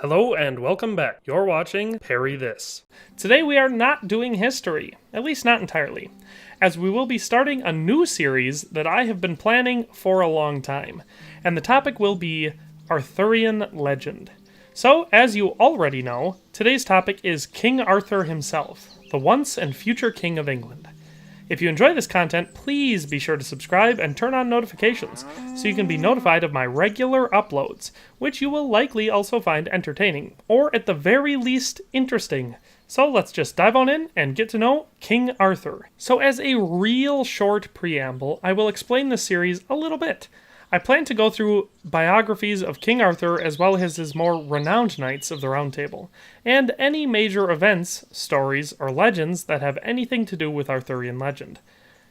Hello and welcome back. You're watching Parry This. Today we are not doing history, at least not entirely, as we will be starting a new series that I have been planning for a long time, and the topic will be Arthurian Legend. So, as you already know, today's topic is King Arthur himself, the once and future King of England. If you enjoy this content, please be sure to subscribe and turn on notifications so you can be notified of my regular uploads, which you will likely also find entertaining, or at the very least interesting. So let's just dive on in and get to know King Arthur. So as a real short preamble, I will explain this series a little bit. I plan to go through biographies of King Arthur as well as his more renowned knights of the Round Table, and any major events, stories, or legends that have anything to do with Arthurian legend.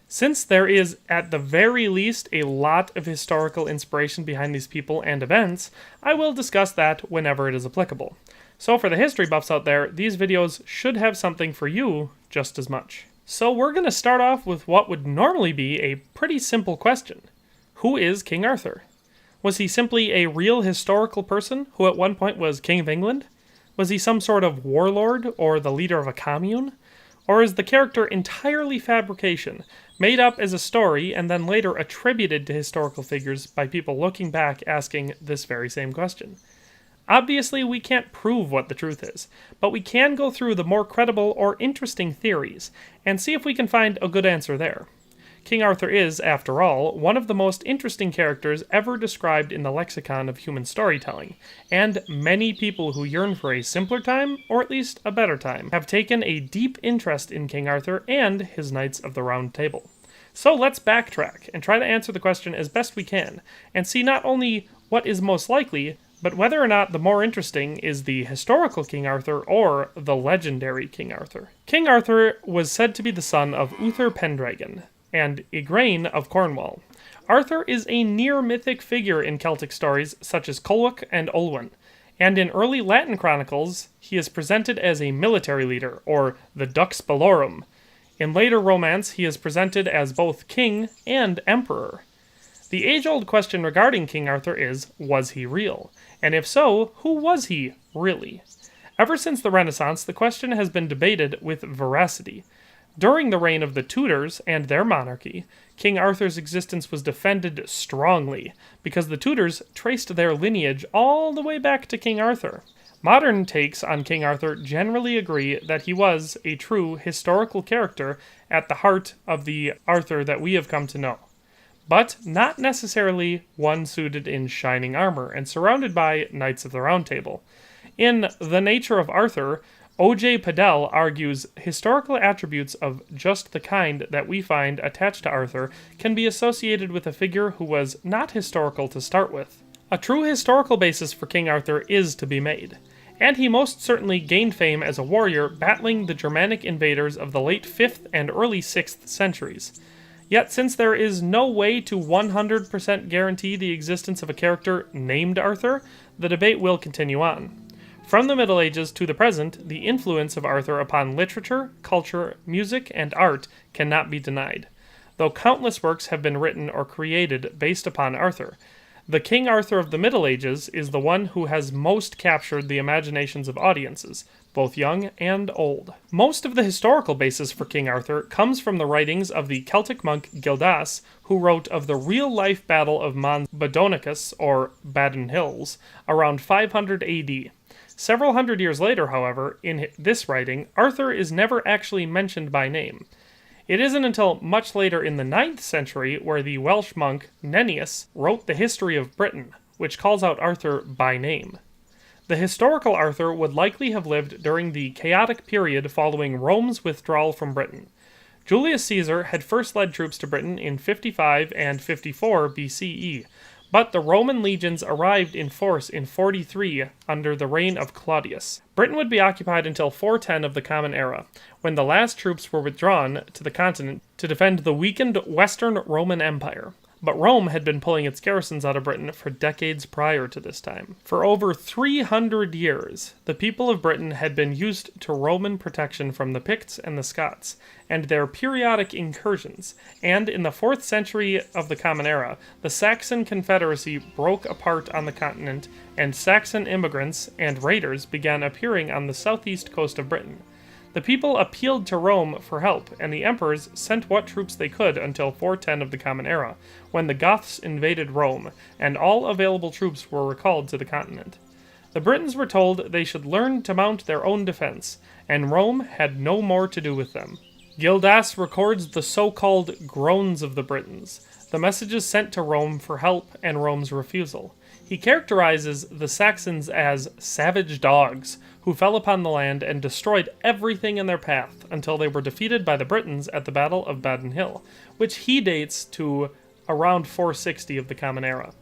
Since there is, at the very least, a lot of historical inspiration behind these people and events, I will discuss that whenever it is applicable. So for the history buffs out there, these videos should have something for you just as much. So we're going to start off with what would normally be a pretty simple question. Who is King Arthur? Was he simply a real historical person who at one point was King of England? Was he some sort of warlord or the leader of a commune? Or is the character entirely fabrication, made up as a story and then later attributed to historical figures by people looking back asking this very same question? Obviously, we can't prove what the truth is, but we can go through the more credible or interesting theories and see if we can find a good answer there. King Arthur is, after all, one of the most interesting characters ever described in the lexicon of human storytelling, and many people who yearn for a simpler time, or at least a better time, have taken a deep interest in King Arthur and his Knights of the Round Table. So let's backtrack and try to answer the question as best we can, and see not only what is most likely, but whether or not the more interesting is the historical King Arthur or the legendary King Arthur. King Arthur was said to be the son of Uther Pendragon and Igraine of Cornwall. Arthur is a near-mythic figure in Celtic stories such as Culhwch and Olwen, and in early Latin chronicles, he is presented as a military leader, or the Dux Bellorum. In later romance, he is presented as both king and emperor. The age-old question regarding King Arthur is, was he real? And if so, who was he, really? Ever since the Renaissance, the question has been debated with veracity. During the reign of the Tudors and their monarchy, King Arthur's existence was defended strongly, because the Tudors traced their lineage all the way back to King Arthur. Modern takes on King Arthur generally agree that he was a true historical character at the heart of the Arthur that we have come to know, but not necessarily one suited in shining armor and surrounded by Knights of the Round Table. In The Nature of Arthur, O.J. Padel argues historical attributes of just the kind that we find attached to Arthur can be associated with a figure who was not historical to start with. A true historical basis for King Arthur is to be made, and he most certainly gained fame as a warrior battling the Germanic invaders of the late 5th and early 6th centuries. Yet since there is no way to 100% guarantee the existence of a character named Arthur, the debate will continue on. From the Middle Ages to the present, the influence of Arthur upon literature, culture, music, and art cannot be denied, though countless works have been written or created based upon Arthur. The King Arthur of the Middle Ages is the one who has most captured the imaginations of audiences, both young and old. Most of the historical basis for King Arthur comes from the writings of the Celtic monk Gildas, who wrote of the real-life battle of Mons Badonicus, or Badon Hills, around 500 AD. Several hundred years later, however, in this writing, Arthur is never actually mentioned by name. It isn't until much later in the 9th century where the Welsh monk Nennius wrote the History of Britain, which calls out Arthur by name. The historical Arthur would likely have lived during the chaotic period following Rome's withdrawal from Britain. Julius Caesar had first led troops to Britain in 55 and 54 BCE, but the Roman legions arrived in force in 43 under the reign of Claudius. Britain would be occupied until 410 of the Common Era, when the last troops were withdrawn to the continent to defend the weakened Western Roman Empire. but Rome had been pulling its garrisons out of Britain for decades prior to this time. For over 300 years, the people of Britain had been used to Roman protection from the Picts and the Scots, and their periodic incursions, and in the 4th century of the Common Era, the Saxon Confederacy broke apart on the continent, and Saxon immigrants and raiders began appearing on the southeast coast of Britain. The people appealed to Rome for help, and the emperors sent what troops they could until 410 of the Common Era, when the Goths invaded Rome, and all available troops were recalled to the continent. The Britons were told they should learn to mount their own defense, and Rome had no more to do with them. Gildas records the so-called groans of the Britons, the messages sent to Rome for help and Rome's refusal. He characterizes the Saxons as savage dogs, who fell upon the land and destroyed everything in their path until they were defeated by the Britons at the Battle of Badon Hill, which he dates to around 460 of the Common Era.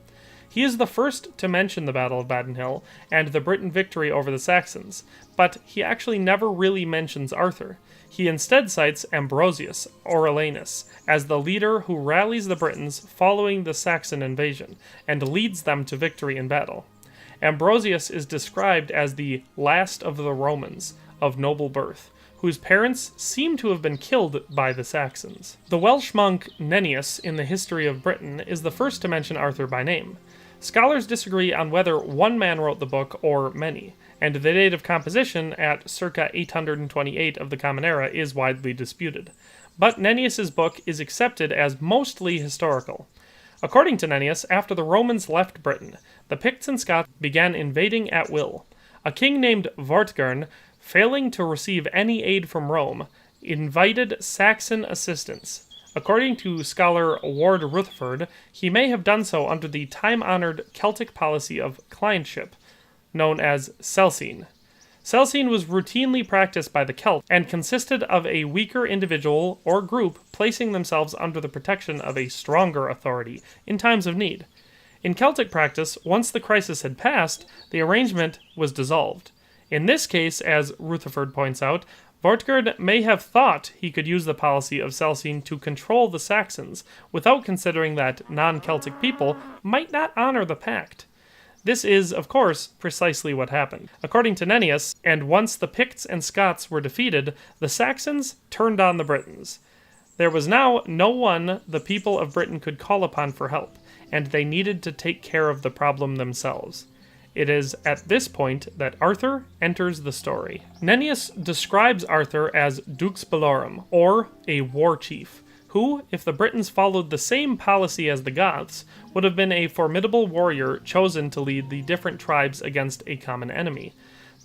He is the first to mention the Battle of Badon Hill and the Briton victory over the Saxons, but he actually never really mentions Arthur. He instead cites Ambrosius, or Alanus, as the leader who rallies the Britons following the Saxon invasion, and leads them to victory in battle. Ambrosius is described as the last of the Romans, of noble birth, whose parents seem to have been killed by the Saxons. The Welsh monk Nennius in the History of Britain is the first to mention Arthur by name. Scholars disagree on whether one man wrote the book or many, and the date of composition at circa 828 of the Common Era is widely disputed. But Nennius's book is accepted as mostly historical. According to Nennius, after the Romans left Britain, the Picts and Scots began invading at will. A king named Vortigern, failing to receive any aid from Rome, invited Saxon assistance. According to scholar Ward Rutherford, he may have done so under the time-honored Celtic policy of clientship, known as Celcene. Celcene was routinely practiced by the Celts and consisted of a weaker individual or group placing themselves under the protection of a stronger authority in times of need. In Celtic practice, once the crisis had passed, the arrangement was dissolved. In this case, as Rutherford points out, Vortigern may have thought he could use the policy of Celcene to control the Saxons, without considering that non-Celtic people might not honor the pact. This is, of course, precisely what happened. According to Nennius, and once the Picts and Scots were defeated, the Saxons turned on the Britons. There was now no one the people of Britain could call upon for help, and they needed to take care of the problem themselves. It is at this point that Arthur enters the story. Nennius describes Arthur as Dux Bellorum, or a war chief, who, if the Britons followed the same policy as the Goths, would have been a formidable warrior chosen to lead the different tribes against a common enemy.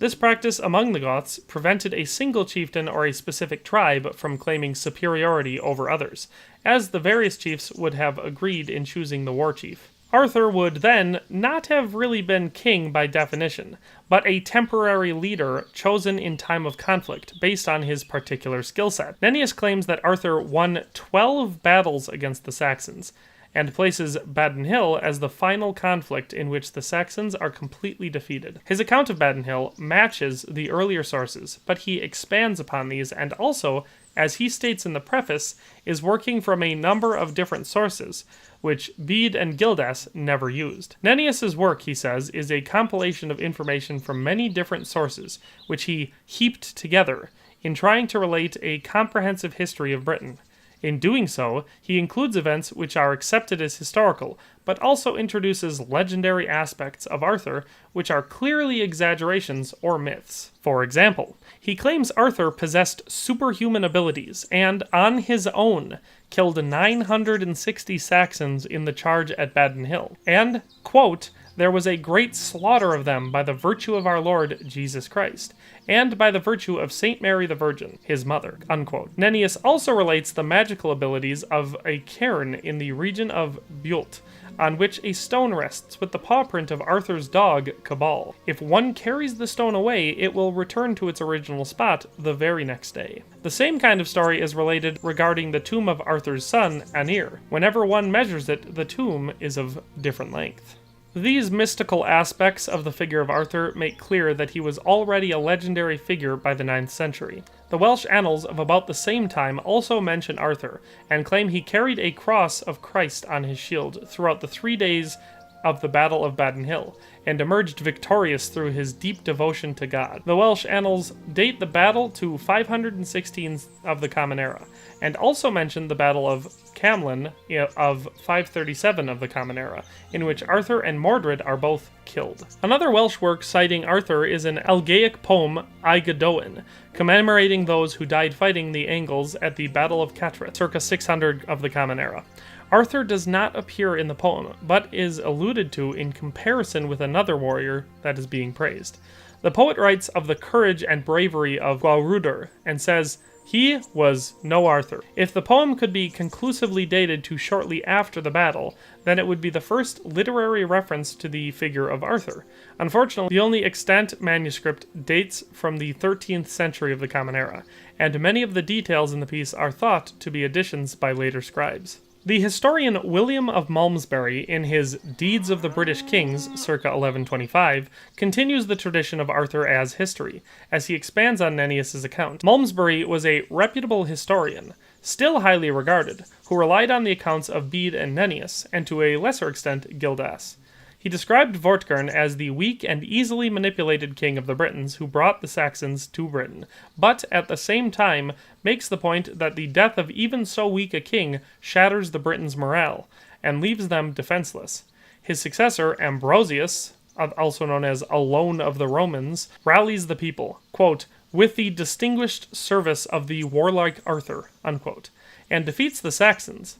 This practice among the Goths prevented a single chieftain or a specific tribe from claiming superiority over others, as the various chiefs would have agreed in choosing the war chief. Arthur would then not have really been king by definition, but a temporary leader chosen in time of conflict based on his particular skill set. Nennius claims that Arthur won 12 battles against the Saxons, and places Badon Hill as the final conflict in which the Saxons are completely defeated. His account of Badon Hill matches the earlier sources, but he expands upon these and also, as he states in the preface, is working from a number of different sources, which Bede and Gildas never used. Nennius's work, he says, is a compilation of information from many different sources, which he heaped together in trying to relate a comprehensive history of Britain. In doing so, he includes events which are accepted as historical, but also introduces legendary aspects of Arthur which are clearly exaggerations or myths. For example, he claims Arthur possessed superhuman abilities and, on his own, killed 960 Saxons in the charge at Badon Hill, and, quote, "There was a great slaughter of them by the virtue of our Lord Jesus Christ, and by the virtue of Saint Mary the Virgin, his mother," unquote. Nennius also relates the magical abilities of a cairn in the region of Bult, on which a stone rests with the paw print of Arthur's dog, Cabal. If one carries the stone away, it will return to its original spot the very next day. The same kind of story is related regarding the tomb of Arthur's son, Anir. Whenever one measures it, the tomb is of different length. These mystical aspects of the figure of Arthur make clear that he was already a legendary figure by the 9th century. The Welsh annals of about the same time also mention Arthur, and claim he carried a cross of Christ on his shield throughout the 3 days of the Battle of Badon Hill, and emerged victorious through his deep devotion to God. The Welsh annals date the battle to 516 of the Common Era, and also mention the Battle of Camlan of 537 of the Common Era, in which Arthur and Mordred are both killed. Another Welsh work citing Arthur is an Elgaic poem, Igraine, commemorating those who died fighting the Angles at the Battle of Cattraeth, circa 600 of the Common Era. Arthur does not appear in the poem, but is alluded to in comparison with another warrior that is being praised. The poet writes of the courage and bravery of Gwawrwydr, and says, "He was no Arthur." If the poem could be conclusively dated to shortly after the battle, then it would be the first literary reference to the figure of Arthur. Unfortunately, the only extant manuscript dates from the 13th century of the Common Era, and many of the details in the piece are thought to be additions by later scribes. The historian William of Malmesbury, in his Deeds of the British Kings, circa 1125, continues the tradition of Arthur as history, as he expands on Nennius's account. Malmesbury was a reputable historian, still highly regarded, who relied on the accounts of Bede and Nennius, and to a lesser extent Gildas. He described Vortigern as the weak and easily manipulated king of the Britons who brought the Saxons to Britain, but at the same time makes the point that the death of even so weak a king shatters the Britons' morale, and leaves them defenseless. His successor, Ambrosius, also known as Alone of the Romans, rallies the people, quote, "with the distinguished service of the warlike Arthur," unquote, and defeats the Saxons.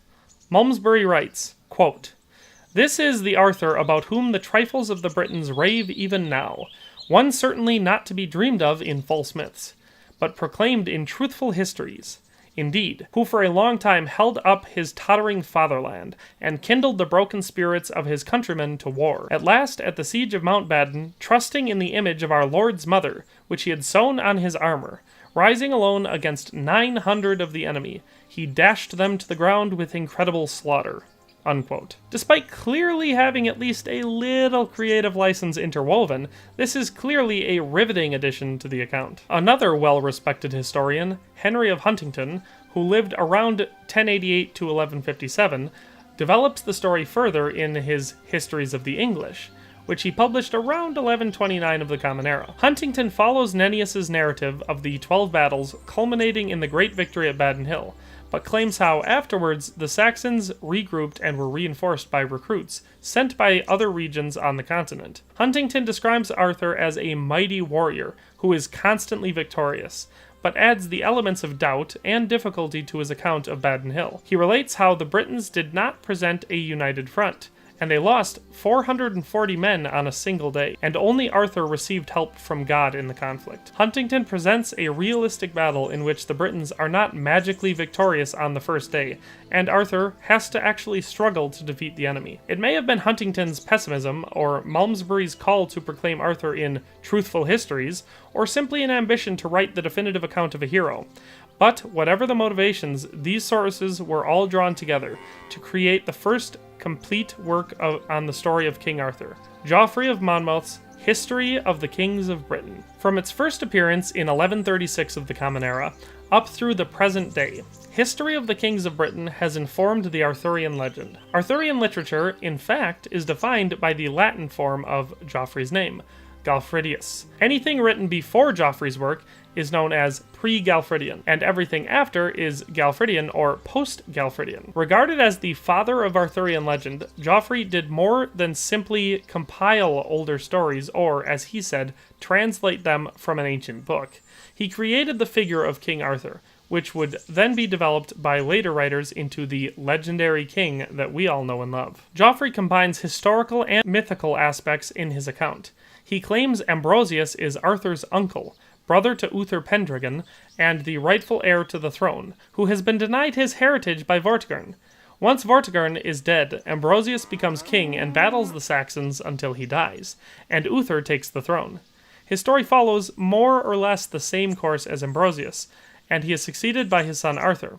Malmesbury writes, quote, "This is the Arthur about whom the trifles of the Britons rave even now, one certainly not to be dreamed of in false myths, but proclaimed in truthful histories, indeed, who for a long time held up his tottering fatherland, and kindled the broken spirits of his countrymen to war. At last, at the siege of Mount Badon, trusting in the image of our Lord's mother, which he had sewn on his armor, rising alone against 900 of the enemy, he dashed them to the ground with incredible slaughter." Unquote. Despite clearly having at least a little creative license interwoven, this is clearly a riveting addition to the account. Another well-respected historian, Henry of Huntingdon, who lived around 1088 to 1157, develops the story further in his Histories of the English, which he published around 1129 of the Common Era. Huntingdon follows Nennius's narrative of the 12 battles culminating in the great victory at Badon Hill, but claims how afterwards the Saxons regrouped and were reinforced by recruits sent by other regions on the continent. Huntingdon describes Arthur as a mighty warrior who is constantly victorious, but adds the elements of doubt and difficulty to his account of Badon Hill. He relates how the Britons did not present a united front, and they lost 440 men on a single day, and only Arthur received help from God in the conflict. Huntingdon presents a realistic battle in which the Britons are not magically victorious on the first day, and Arthur has to actually struggle to defeat the enemy. It may have been Huntingdon's pessimism, or Malmesbury's call to proclaim Arthur in truthful histories, or simply an ambition to write the definitive account of a hero. But whatever the motivations, these sources were all drawn together to create the first complete work on the story of King Arthur, Geoffrey of Monmouth's History of the Kings of Britain. From its first appearance in 1136 of the Common Era, up through the present day, History of the Kings of Britain has informed the Arthurian legend. Arthurian literature, in fact, is defined by the Latin form of Geoffrey's name, Galfridius. Anything written before Geoffrey's work is known as pre-Galfridian, and everything after is Galfridian or post-Galfridian. Regarded as the father of Arthurian legend, Geoffrey did more than simply compile older stories or, as he said, translate them from an ancient book. He created the figure of King Arthur, which would then be developed by later writers into the legendary king that we all know and love. Geoffrey combines historical and mythical aspects in his account. He claims Ambrosius is Arthur's uncle, brother to Uther Pendragon, and the rightful heir to the throne, who has been denied his heritage by Vortigern. Once Vortigern is dead, Ambrosius becomes king and battles the Saxons until he dies, and Uther takes the throne. His story follows more or less the same course as Ambrosius, and he is succeeded by his son Arthur.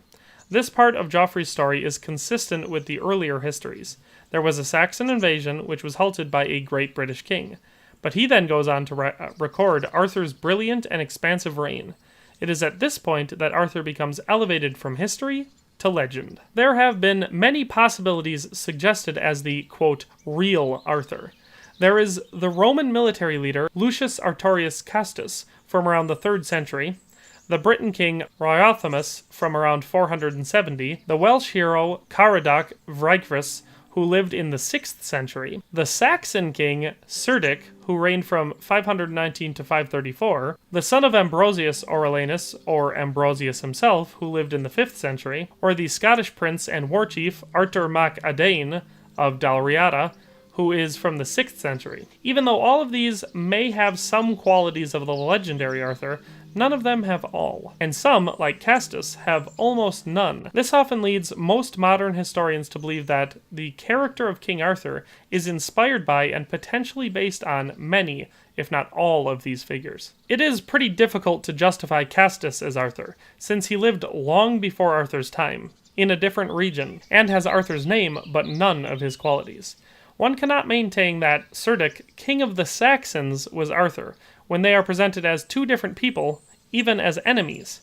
This part of Geoffrey's story is consistent with the earlier histories. There was a Saxon invasion which was halted by a great British king, but he then goes on to record Arthur's brilliant and expansive reign. It is at this point that Arthur becomes elevated from history to legend. There have been many possibilities suggested as the, quote, real Arthur. There is the Roman military leader Lucius Artorius Castus from around the 3rd century, the Briton king Rhothimus from around 470, the Welsh hero Caradog Vrygrus, who lived in the 6th century, the Saxon king Cerdic, who reigned from 519 to 534, the son of Ambrosius Aurelianus, or Ambrosius himself, who lived in the 5th century, or the Scottish prince and war chief Arthur mac Adain of Dalriada, who is from the 6th century. Even though all of these may have some qualities of the legendary Arthur, none of them have all, and some, like Castus, have almost none. This often leads most modern historians to believe that the character of King Arthur is inspired by and potentially based on many, if not all, of these figures. It is pretty difficult to justify Castus as Arthur, since he lived long before Arthur's time, in a different region, and has Arthur's name but none of his qualities. One cannot maintain that Cerdic, king of the Saxons, was Arthur, when they are presented as two different people, even as enemies.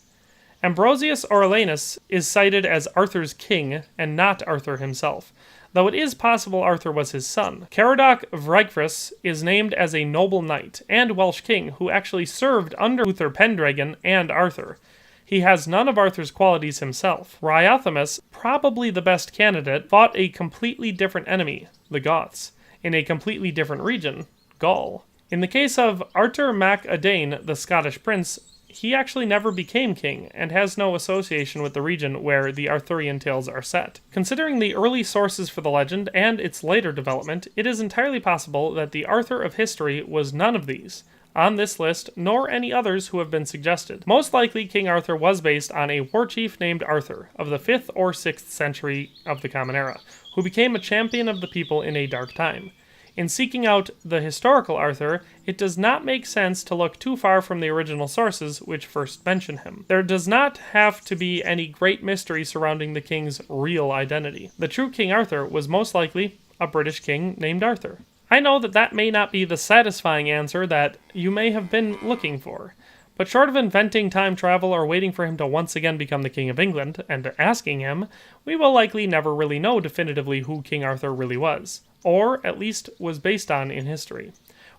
Ambrosius Aurelianus is cited as Arthur's king, and not Arthur himself, though it is possible Arthur was his son. Caradog Vrygrus is named as a noble knight, and Welsh king, who actually served under Uther Pendragon and Arthur. He has none of Arthur's qualities himself. Rhothimus, probably the best candidate, fought a completely different enemy, the Goths, in a completely different region, Gaul. In the case of Arthur mac Adain, the Scottish prince, he actually never became king, and has no association with the region where the Arthurian tales are set. Considering the early sources for the legend and its later development, it is entirely possible that the Arthur of history was none of these on this list, nor any others who have been suggested. Most likely, King Arthur was based on a war chief named Arthur, of the 5th or 6th century of the Common Era, who became a champion of the people in a dark time. In seeking out the historical Arthur, it does not make sense to look too far from the original sources which first mention him. There does not have to be any great mystery surrounding the king's real identity. The true King Arthur was most likely a British king named Arthur. I know that that may not be the satisfying answer that you may have been looking for, but short of inventing time travel or waiting for him to once again become the King of England, and asking him, we will likely never really know definitively who King Arthur really was, or at least was based on in history.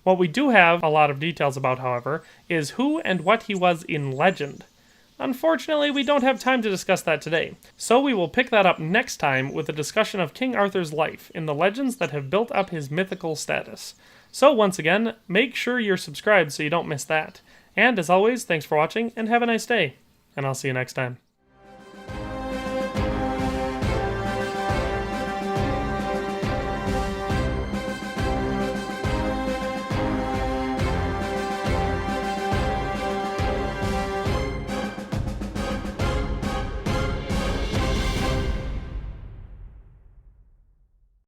What we do have a lot of details about, however, is who and what he was in legend. Unfortunately, we don't have time to discuss that today, so we will pick that up next time with a discussion of King Arthur's life in the legends that have built up his mythical status. So once again, make sure you're subscribed so you don't miss that. And as always, thanks for watching, and have a nice day, and I'll see you next time.